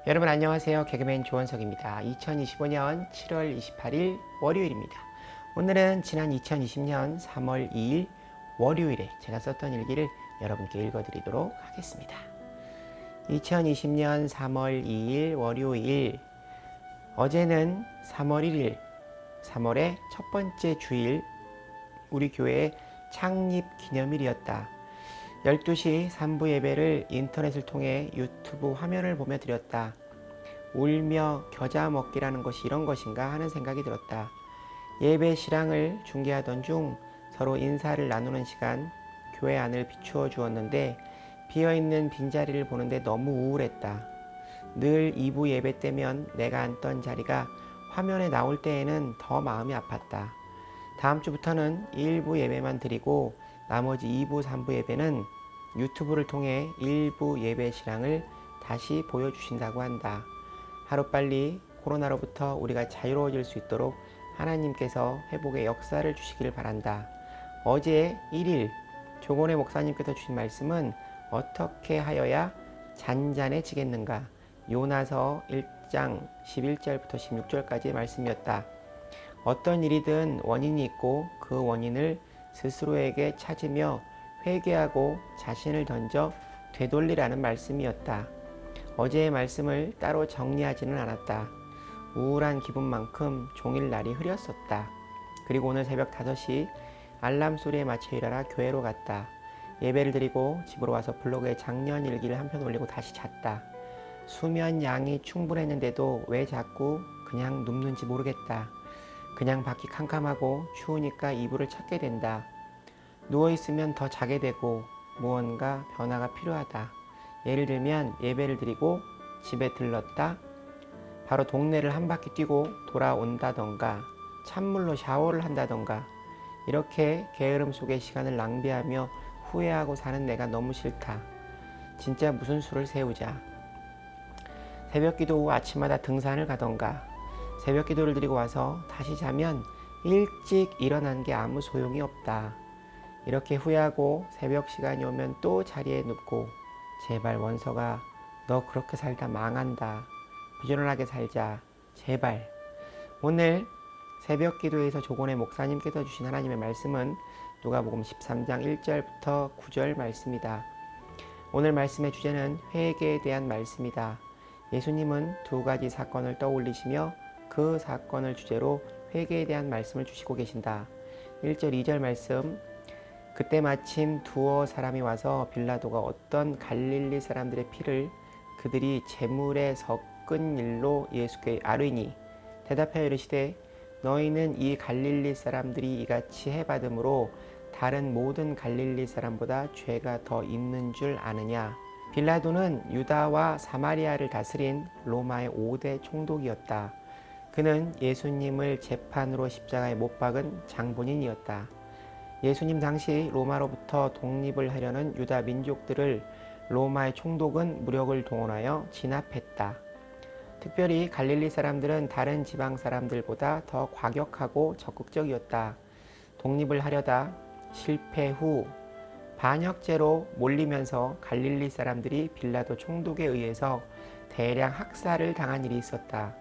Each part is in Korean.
여러분 안녕하세요. 개그맨 조원석입니다. 2025년 7월 28일 월요일입니다. 오늘은 지난 2020년 3월 2일 월요일에 제가 썼던 일기를 여러분께 읽어드리도록 하겠습니다. 2020년 3월 2일 월요일, 어제는 3월 1일, 3월의 첫 번째 주일, 우리 교회의 창립 기념일이었다. 12시 3부 예배를 인터넷을 통해 유튜브 화면을 보며 드렸다. 울며 겨자 먹기라는 것이 이런 것인가 하는 생각이 들었다. 예배 실황을 중계하던 중 서로 인사를 나누는 시간, 교회 안을 비추어 주었는데 비어있는 빈자리를 보는데 너무 우울했다. 늘 2부 예배 때면 내가 앉던 자리가 화면에 나올 때에는 더 마음이 아팠다. 다음 주부터는 1부 예배만 드리고 나머지 2부, 3부 예배는 유튜브를 통해 일부 예배 실황을 다시 보여주신다고 한다. 하루빨리 코로나로부터 우리가 자유로워질 수 있도록 하나님께서 회복의 역사를 주시길 바란다. 어제 1일 조곤의 목사님께서 주신 말씀은 어떻게 하여야 잔잔해지겠는가? 요나서 1장 11절부터 16절까지의 말씀이었다. 어떤 일이든 원인이 있고 그 원인을 스스로에게 찾으며 회개하고 자신을 던져 되돌리라는 말씀이었다. 어제의 말씀을 따로 정리하지는 않았다. 우울한 기분만큼 종일 날이 흐렸었다. 그리고 오늘 새벽 5시 알람 소리에 맞춰 일어나 교회로 갔다. 예배를 드리고 집으로 와서 블로그에 작년 일기를 한 편 올리고 다시 잤다. 수면 양이 충분했는데도 왜 자꾸 그냥 눕는지 모르겠다. 그냥 밖이 캄캄하고 추우니까 이불을 찾게 된다. 누워있으면 더 자게 되고 무언가 변화가 필요하다. 예를 들면 예배를 드리고 집에 들렀다. 바로 동네를 한 바퀴 뛰고 돌아온다던가 찬물로 샤워를 한다던가 이렇게 게으름 속의 시간을 낭비하며 후회하고 사는 내가 너무 싫다. 진짜 무슨 수를 세우자. 새벽 기도 후 아침마다 등산을 가던가 새벽 기도를 드리고 와서 다시 자면 일찍 일어난 게 아무 소용이 없다. 이렇게 후회하고 새벽 시간이 오면 또 자리에 눕고 제발 원서가 너 그렇게 살다 망한다. 부지런하게 살자. 제발. 오늘 새벽 기도에서 조곤의 목사님께서 주신 하나님의 말씀은 누가복음 13장 1절부터 9절 말씀이다. 오늘 말씀의 주제는 회개에 대한 말씀이다. 예수님은 두 가지 사건을 떠올리시며 그 사건을 주제로 회개에 대한 말씀을 주시고 계신다. 1절 2절 말씀, 그때 마침 두어 사람이 와서 빌라도가 어떤 갈릴리 사람들의 피를 그들이 제물에 섞은 일로 예수께 아뢰니 대답하여 이르시되 너희는 이 갈릴리 사람들이 이같이 해받음으로 다른 모든 갈릴리 사람보다 죄가 더 있는 줄 아느냐. 빌라도는 유다와 사마리아를 다스린 로마의 5대 총독이었다. 그는 예수님을 재판으로 십자가에 못 박은 장본인이었다. 예수님 당시 로마로부터 독립을 하려는 유다 민족들을 로마의 총독은 무력을 동원하여 진압했다. 특별히 갈릴리 사람들은 다른 지방 사람들보다 더 과격하고 적극적이었다. 독립을 하려다 실패 후 반역죄로 몰리면서 갈릴리 사람들이 빌라도 총독에 의해서 대량 학살을 당한 일이 있었다.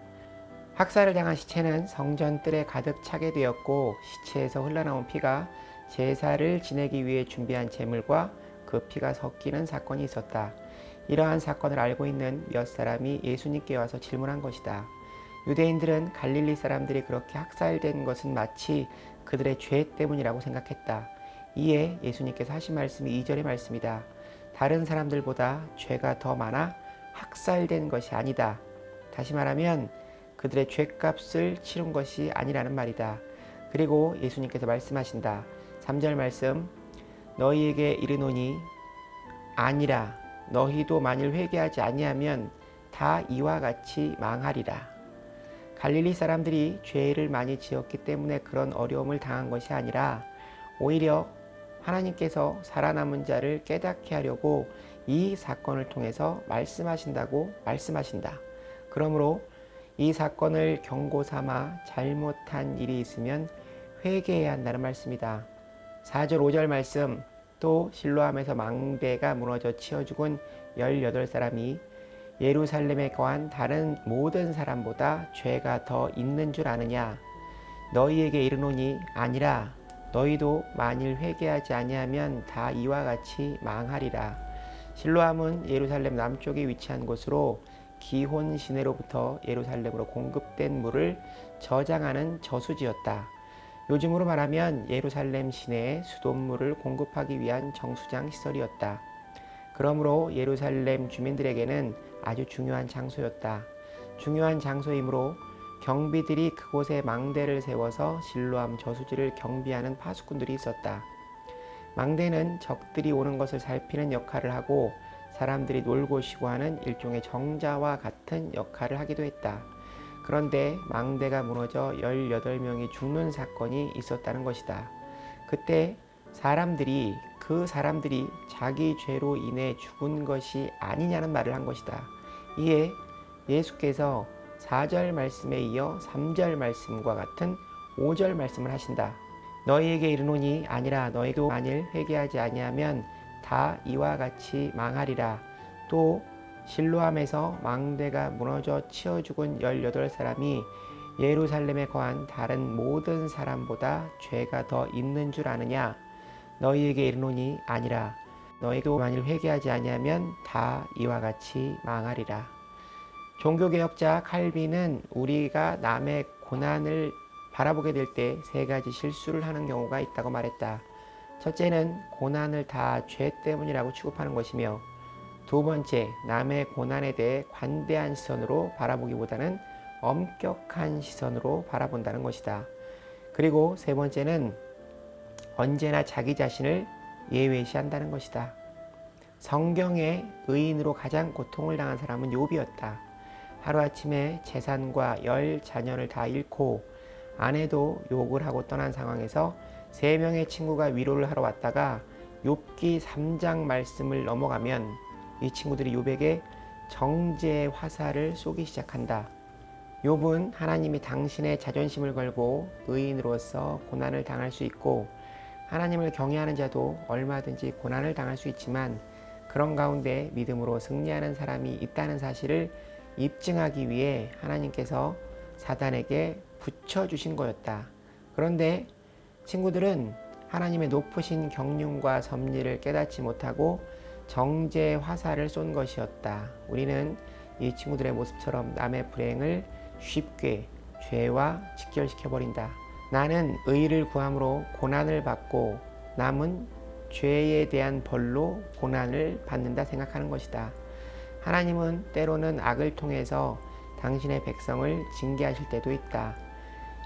학살을 당한 시체는 성전 뜰에 가득 차게 되었고 시체에서 흘러나온 피가 제사를 지내기 위해 준비한 제물과 그 피가 섞이는 사건이 있었다. 이러한 사건을 알고 있는 몇 사람이 예수님께 와서 질문한 것이다. 유대인들은 갈릴리 사람들이 그렇게 학살된 것은 마치 그들의 죄 때문이라고 생각했다. 이에 예수님께서 하신 말씀이 2절의 말씀이다. 다른 사람들보다 죄가 더 많아 학살된 것이 아니다. 다시 말하면 그들의 죄값을 치른 것이 아니라는 말이다. 그리고 예수님께서 말씀하신다. 3절 말씀, 너희에게 이르노니 아니라 너희도 만일 회개하지 아니하면 다 이와 같이 망하리라. 갈릴리 사람들이 죄를 많이 지었기 때문에 그런 어려움을 당한 것이 아니라 오히려 하나님께서 살아남은 자를 깨닫게 하려고 이 사건을 통해서 말씀하신다고 말씀하신다. 그러므로 이 사건을 경고 삼아 잘못한 일이 있으면 회개해야 한다는 말씀이다. 4절 5절 말씀, 또 실로암에서 망대가 무너져 치어 죽은 18사람이 예루살렘에 거한 다른 모든 사람보다 죄가 더 있는 줄 아느냐? 너희에게 이르노니 아니라. 너희도 만일 회개하지 아니하면 다 이와 같이 망하리라. 실로암은 예루살렘 남쪽에 위치한 곳으로 기혼 시내로부터 예루살렘으로 공급된 물을 저장하는 저수지였다. 요즘으로 말하면 예루살렘 시내에 수돗물을 공급하기 위한 정수장 시설이었다. 그러므로 예루살렘 주민들에게는 아주 중요한 장소였다. 중요한 장소이므로 경비들이 그곳에 망대를 세워서 실로암 저수지를 경비하는 파수꾼들이 있었다. 망대는 적들이 오는 것을 살피는 역할을 하고 사람들이 놀고 쉬고 하는 일종의 정자와 같은 역할을 하기도 했다. 그런데 망대가 무너져 18명이 죽는 사건이 있었다는 것이다. 그때 그 사람들이 자기 죄로 인해 죽은 것이 아니냐는 말을 한 것이다. 이에 예수께서 4절 말씀에 이어 3절 말씀과 같은 5절 말씀을 하신다. 너희에게 이르노니 아니라 너희도 만일 회개하지 아니하면 다 이와 같이 망하리라. 또 실로암에서 망대가 무너져 치어 죽은 18사람이 예루살렘에 거한 다른 모든 사람보다 죄가 더 있는 줄 아느냐? 너희에게 이르노니 아니라. 너희도 만일 회개하지 아니하면 다 이와 같이 망하리라. 종교개혁자 칼빈은 우리가 남의 고난을 바라보게 될 때 3가지 실수를 하는 경우가 있다고 말했다. 첫째는 고난을 다 죄 때문이라고 취급하는 것이며, 두 번째, 남의 고난에 대해 관대한 시선으로 바라보기보다는 엄격한 시선으로 바라본다는 것이다. 그리고 세 번째는 언제나 자기 자신을 예외시한다는 것이다. 성경의 의인으로 가장 고통을 당한 사람은 욥이었다. 하루아침에 재산과 10자녀를 다 잃고 아내도 욕을 하고 떠난 상황에서 3명의 친구가 위로를 하러 왔다가 욥기 3장 말씀을 넘어가면 이 친구들이 욥에게 정죄의 화살을 쏘기 시작한다. 욥은 하나님이 당신의 자존심을 걸고 의인으로서 고난을 당할 수 있고 하나님을 경외하는 자도 얼마든지 고난을 당할 수 있지만 그런 가운데 믿음으로 승리하는 사람이 있다는 사실을 입증하기 위해 하나님께서 사단에게 붙여주신 거였다. 그런데 친구들은 하나님의 높으신 경륜과 섭리를 깨닫지 못하고 정죄의 화살을 쏜 것이었다. 우리는 이 친구들의 모습처럼 남의 불행을 쉽게 죄와 직결시켜버린다. 나는 의를 구함으로 고난을 받고 남은 죄에 대한 벌로 고난을 받는다 생각하는 것이다. 하나님은 때로는 악을 통해서 당신의 백성을 징계하실 때도 있다.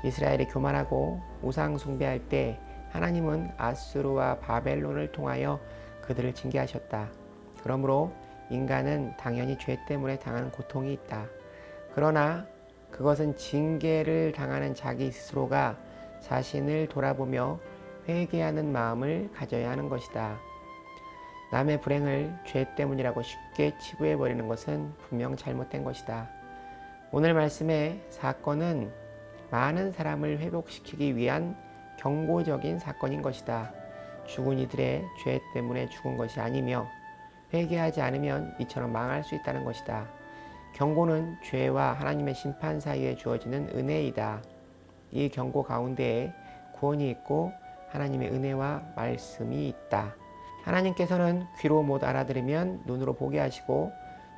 이스라엘이 교만하고 우상 숭배할 때 하나님은 아수르와 바벨론을 통하여 그들을 징계하셨다. 그러므로 인간은 당연히 죄 때문에 당하는 고통이 있다. 그러나 그것은 징계를 당하는 자기 스스로가 자신을 돌아보며 회개하는 마음을 가져야 하는 것이다. 남의 불행을 죄 때문이라고 쉽게 치부해버리는 것은 분명 잘못된 것이다. 오늘 말씀의 사건은 많은 사람을 회복시키기 위한 경고적인 사건인 것이다. 죽은 이들의 죄 때문에 죽은 것이 아니며 회개하지 않으면 이처럼 망할 수 있다는 것이다. 경고는 죄와 하나님의 심판 사이에 주어지는 은혜이다. 이 경고 가운데에 구원이 있고 하나님의 은혜와 말씀이 있다. 하나님께서는 귀로 못 알아들으면 눈으로 보게 하시고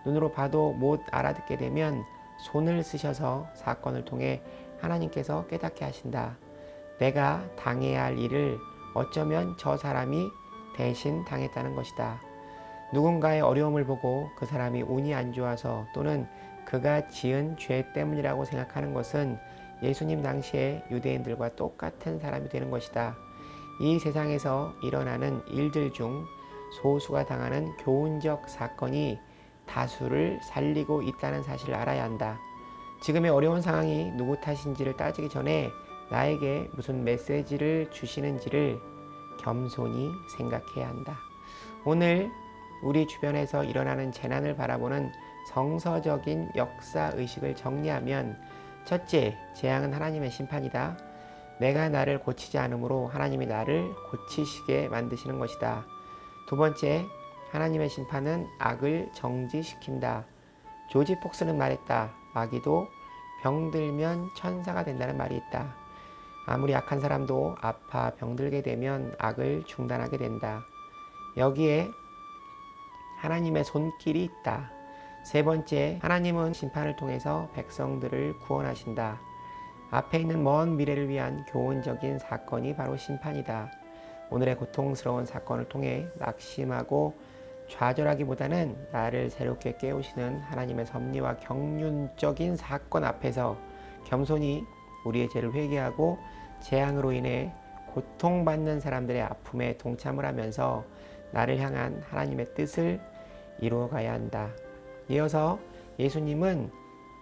눈으로 봐도 못 알아듣게 되면 손을 쓰셔서 사건을 통해 하나님께서 깨닫게 하신다. 내가 당해야 할 일을 어쩌면 저 사람이 대신 당했다는 것이다. 누군가의 어려움을 보고 그 사람이 운이 안 좋아서 또는 그가 지은 죄 때문이라고 생각하는 것은 예수님 당시에 유대인들과 똑같은 사람이 되는 것이다. 이 세상에서 일어나는 일들 중 소수가 당하는 교훈적 사건이 다수를 살리고 있다는 사실을 알아야 한다. 지금의 어려운 상황이 누구 탓인지를 따지기 전에 나에게 무슨 메시지를 주시는지를 겸손히 생각해야 한다. 오늘 우리 주변에서 일어나는 재난을 바라보는 성서적인 역사의식을 정리하면 첫째, 재앙은 하나님의 심판이다. 내가 나를 고치지 않으므로 하나님이 나를 고치시게 만드시는 것이다. 두 번째, 하나님의 심판은 악을 정지시킨다. 조지 폭스는 말했다. 마귀도 병들면 천사가 된다는 말이 있다. 아무리 악한 사람도 아파 병들게 되면 악을 중단하게 된다. 여기에 하나님의 손길이 있다. 세 번째, 하나님은 심판을 통해서 백성들을 구원하신다. 앞에 있는 먼 미래를 위한 교훈적인 사건이 바로 심판이다. 오늘의 고통스러운 사건을 통해 낙심하고 좌절하기보다는 나를 새롭게 깨우시는 하나님의 섭리와 경륜적인 사건 앞에서 겸손히 우리의 죄를 회개하고 재앙으로 인해 고통받는 사람들의 아픔에 동참을 하면서 나를 향한 하나님의 뜻을 이루어가야 한다. 이어서 예수님은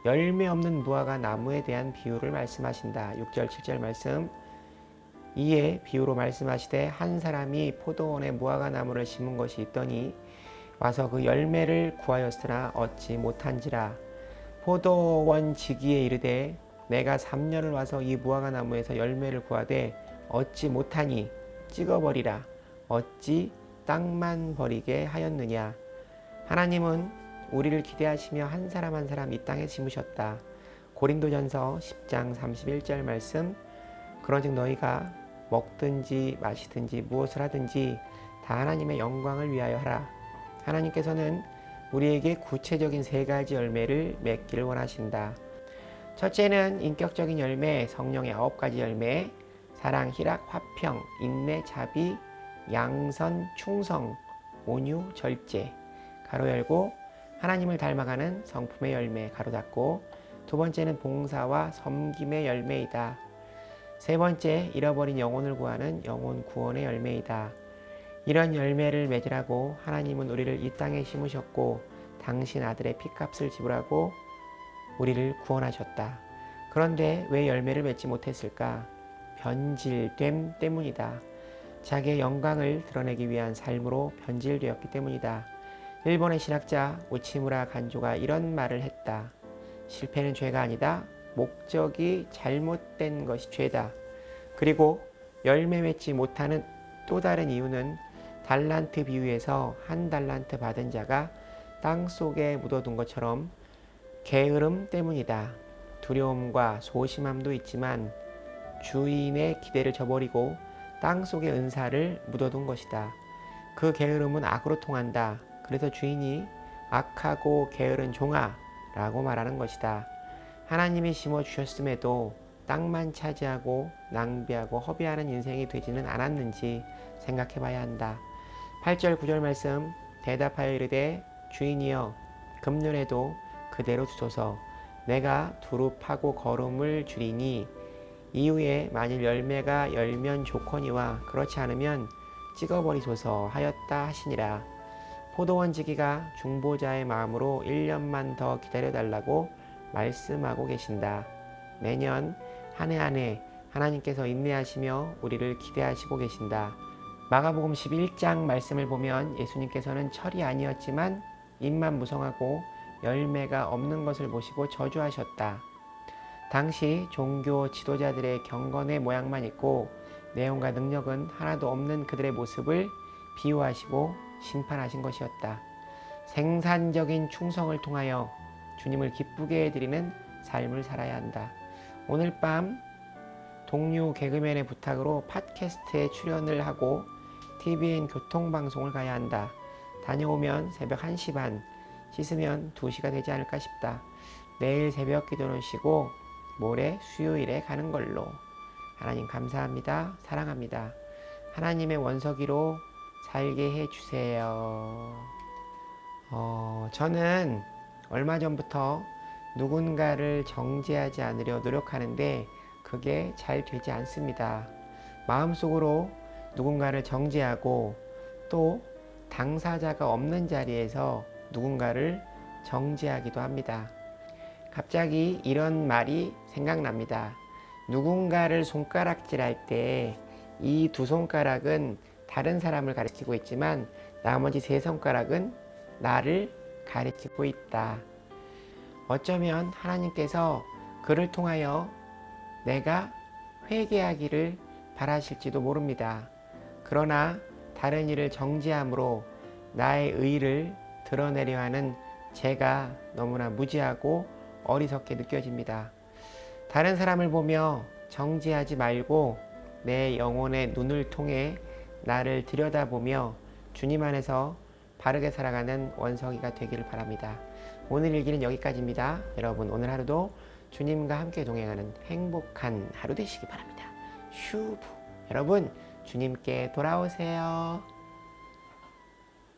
열매 없는 무화과 나무에 대한 비유를 말씀하신다. 6절 7절 말씀. 이에 비유로 말씀하시되 한 사람이 포도원에 무화과 나무를 심은 것이 있더니 와서 그 열매를 구하였으나 얻지 못한지라. 포도원 지기에 이르되 내가 3년을 와서 이 무화과 나무에서 열매를 구하되 얻지 못하니 찍어버리라. 어찌 땅만 버리게 하였느냐. 하나님은 우리를 기대하시며 한 사람 한 사람 이 땅에 심으셨다. 고린도전서 10장 31절 말씀. 그런즉 너희가 먹든지 마시든지 무엇을 하든지 다 하나님의 영광을 위하여 하라. 하나님께서는 우리에게 구체적인 세 가지 열매를 맺기를 원하신다. 첫째는 인격적인 열매, 성령의 9가지 열매, 사랑, 희락, 화평, 인내, 자비, 양선, 충성, 온유, 절제. 가로 열고 하나님을 닮아가는 성품의 열매, 가로 닫고. 두 번째는 봉사와 섬김의 열매이다. 세 번째, 잃어버린 영혼을 구하는 영혼 구원의 열매이다. 이런 열매를 맺으라고 하나님은 우리를 이 땅에 심으셨고 당신 아들의 피값을 지불하고 우리를 구원하셨다. 그런데 왜 열매를 맺지 못했을까? 변질됨 때문이다. 자기의 영광을 드러내기 위한 삶으로 변질되었기 때문이다. 일본의 신학자 우치무라 간조가 이런 말을 했다. 실패는 죄가 아니다. 목적이 잘못된 것이 죄다. 그리고 열매 맺지 못하는 또 다른 이유는 달란트 비유에서 한 달란트 받은 자가 땅 속에 묻어둔 것처럼 게으름 때문이다. 두려움과 소심함도 있지만 주인의 기대를 저버리고 땅 속에 은사를 묻어둔 것이다. 그 게으름은 악으로 통한다. 그래서 주인이 악하고 게으른 종아 라고 말하는 것이다. 하나님이 심어주셨음에도 땅만 차지하고 낭비하고 허비하는 인생이 되지는 않았는지 생각해 봐야 한다. 8절 9절 말씀. 대답하여 이르되 주인이여 금년에도 그대로 두소서. 내가 두루 파고 거름을 줄이니 이후에 만일 열매가 열면 좋거니와 그렇지 않으면 찍어버리소서 하였다 하시니라. 포도원 지기가 중보자의 마음으로 1년만 더 기다려달라고 말씀하고 계신다. 매년 한 해 한 해 하나님께서 인내하시며 우리를 기대하시고 계신다. 마가복음 11장 말씀을 보면 예수님께서는 철이 아니었지만 잎만 무성하고 열매가 없는 것을 보시고 저주하셨다. 당시 종교 지도자들의 경건의 모양만 있고 내용과 능력은 하나도 없는 그들의 모습을 비유하시고 심판하신 것이었다. 생산적인 충성을 통하여 주님을 기쁘게 해드리는 삶을 살아야 한다. 오늘 밤 동료 개그맨의 부탁으로 팟캐스트에 출연을 하고 TVN 교통방송을 가야 한다. 다녀오면 새벽 1시 반, 씻으면 2시가 되지 않을까 싶다. 내일 새벽 기도는 쉬고 모레 수요일에 가는 걸로. 하나님 감사합니다. 사랑합니다. 하나님의 원석이로 살게 해주세요. 저는 얼마 전부터 누군가를 정죄하지 않으려 노력하는데 그게 잘 되지 않습니다. 마음속으로 누군가를 정죄하고 또 당사자가 없는 자리에서 누군가를 정죄하기도 합니다. 갑자기 이런 말이 생각납니다. 누군가를 손가락질할 때 이 두 손가락은 다른 사람을 가리키고 있지만 나머지 세 손가락은 나를 가리키고 있다. 어쩌면 하나님께서 그를 통하여 내가 회개하기를 바라실지도 모릅니다. 그러나 다른 이를 정죄함으로 나의 의를 드러내려 하는 제가 너무나 무지하고 어리석게 느껴집니다. 다른 사람을 보며 정죄하지 말고 내 영혼의 눈을 통해 나를 들여다보며 주님 안에서 바르게 살아가는 원석이가 되기를 바랍니다. 오늘 일기는 여기까지입니다. 여러분 오늘 하루도 주님과 함께 동행하는 행복한 하루 되시기 바랍니다. 슈브. 여러분 주님께 돌아오세요.